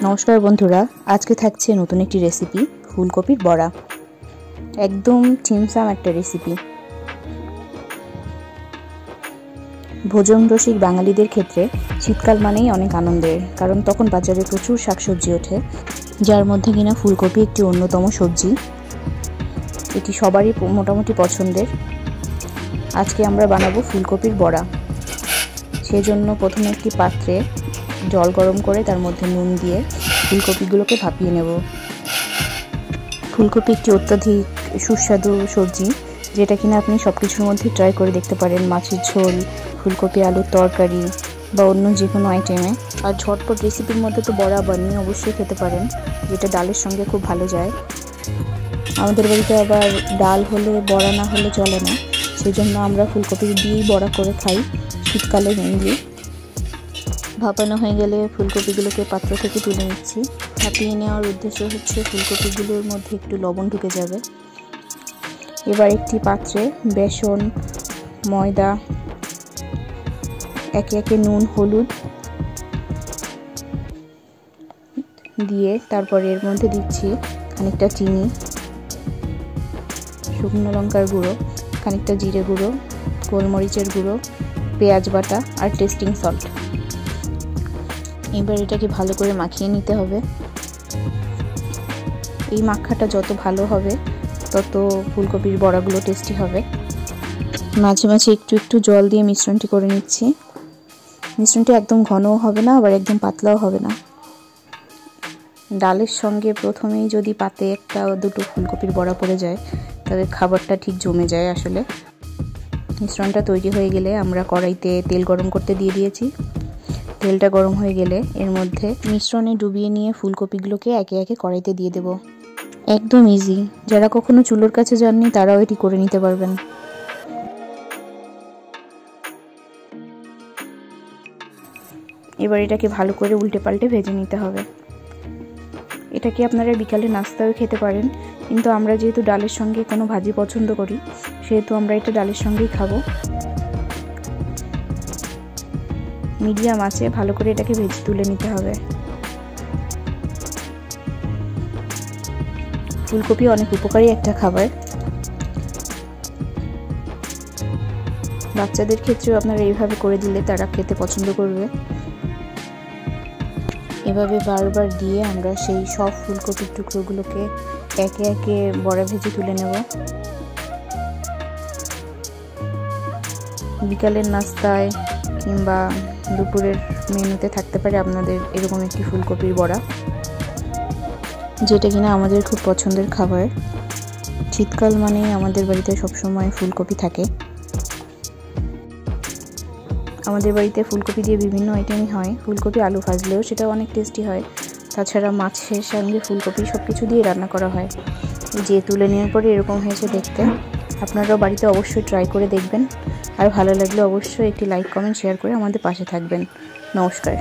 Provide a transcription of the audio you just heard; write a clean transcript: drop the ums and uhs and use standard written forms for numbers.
নমস্কার বন্ধুরা, আজকে থাকছে নতুন একটি রেসিপি ফুলকপির বড়া। একদম ছিমছাম একটা রেসিপি। ভোজন রসিক বাঙালিদের ক্ষেত্রে শীতকাল মানেই অনেক আনন্দের, কারণ তখন বাজারে প্রচুর শাকসবজি ওঠে, যার মধ্যে কিনা ফুলকপি একটি অন্যতম সবজি। এটি সবারই মোটামুটি পছন্দের। আজকে আমরা বানাবো ফুলকপির বড়া। সেজন্য প্রথমে একটি পাত্রে জল গরম করে তার মধ্যে নুন দিয়ে ফুলকপিগুলোকে ভাপিয়ে নেব। ফুলকপি একটি অত্যাধিক সুস্বাদু সবজি, যেটা কিনা আপনি সব কিছুর মধ্যে ট্রাই করে দেখতে পারেন। মাছের ঝোল, ফুলকপি আলুর তরকারি বা অন্য যে কোনো আইটেমে। আর ঝটপট রেসিপির মধ্যে তো বড়া বানিয়ে অবশ্যই খেতে পারেন, যেটা ডালের সঙ্গে খুব ভালো যায়। আমাদের বাড়িতে আবার ডাল হলে বড়া না হলে চলে না, সেজন্য আমরা ফুলকপি দিয়েই বড়া করে খাই শীতকালে মেনলি। ভাপানো হয়ে গেলে ফুলকপিগুলোকে পাত্র থেকে তুলে নিচ্ছি। ভাপিয়ে নেওয়ার উদ্দেশ্য হচ্ছে ফুলকপিগুলোর মধ্যে একটু লবণ ঢুকে যাবে। এবার একটি পাত্রে বেসন, ময়দা, একে একে নুন, হলুদ দিয়ে তারপরে এর মধ্যে দিচ্ছি খানিকটা চিনি, শুকনো লঙ্কার গুঁড়ো, খানিকটা জিরে গুঁড়ো, গোলমরিচের গুঁড়ো, পেঁয়াজ বাটা আর টেস্টিং সল্ট। এবার এটাকে ভালো করে মাখিয়ে নিতে হবে। এই মাখাটা যত ভালো হবে তত ফুলকপির বড়াগুলো টেস্টি হবে। মাঝে মাঝে একটু একটু জল দিয়ে মিশ্রণটি করে নিচ্ছি। মিশ্রণটি একদম ঘনও হবে না, আবার একদম পাতলাও হবে না। ডালের সঙ্গে প্রথমেই যদি পাতে একটা দুটো ফুলকপির বড়া পড়ে যায়, তবে খাবারটা ঠিক জমে যায় আসলে। মিশ্রণটা তৈরি হয়ে গেলে আমরা কড়াইতে তেল গরম করতে দিয়ে দিয়েছি। তেলটা গরম হয়ে গেলে এর মধ্যে মিশ্রণে ডুবিয়ে নিয়ে ফুলকপিগুলোকে একে একে কড়াইতে দিয়ে দেব। একদম ইজি, যারা কখনো চুলোর কাছে যাননি তারাও এটি করে নিতে পারবেন। এবার এটাকে ভালো করে উল্টে পাল্টে ভেজে নিতে হবে। এটাকে আপনারা বিকালে নাস্তাও খেতে পারেন, কিন্তু আমরা যেহেতু ডালের সঙ্গে কোনো ভাজি পছন্দ করি, সেহেতু আমরা এটা ডালের সঙ্গেই খাবো। মিডিয়াম আছে ভালো করে এটাকে ভেজে তুলে নিতে হবে। ফুলকপি অনেক উপকারী একটা খাবার। বাচ্চাদের ক্ষেত্রেও আপনারা এইভাবে করে দিলে তারা খেতে পছন্দ করবে। এভাবে বারবার দিয়ে আমরা সেই সব ফুলকপির টুকরোগুলোকে একে একে বড়া ভেজে তুলে নেব। বিকালের নাস্তায় কিংবা দুপুরের মেনুতে থাকতে পারে আপনাদের এরকম একটি ফুলকপির বড়া, যেটা কিনা আমাদের খুব পছন্দের খাবার। শীতকাল মানে আমাদের বাড়িতে সবসময় ফুলকপি থাকে। আমাদের বাড়িতে ফুলকপি দিয়ে বিভিন্ন আইটেমই হয়। ফুলকপি আলু ভাজলেও সেটা অনেক টেস্টি হয়। তাছাড়া মাছের সঙ্গে ফুলকপি সব কিছু দিয়ে রান্না করা হয়। যে তুলে নেওয়ার পরে এরকম হয়েছে দেখতে। আপনারাও বাড়িতে অবশ্যই ট্রাই করে দেখবেন। আর ভালো লাগলে অবশ্যই একটি লাইক, কমেন্ট, শেয়ার করে আমাদের পাশে থাকবেন। নমস্কার।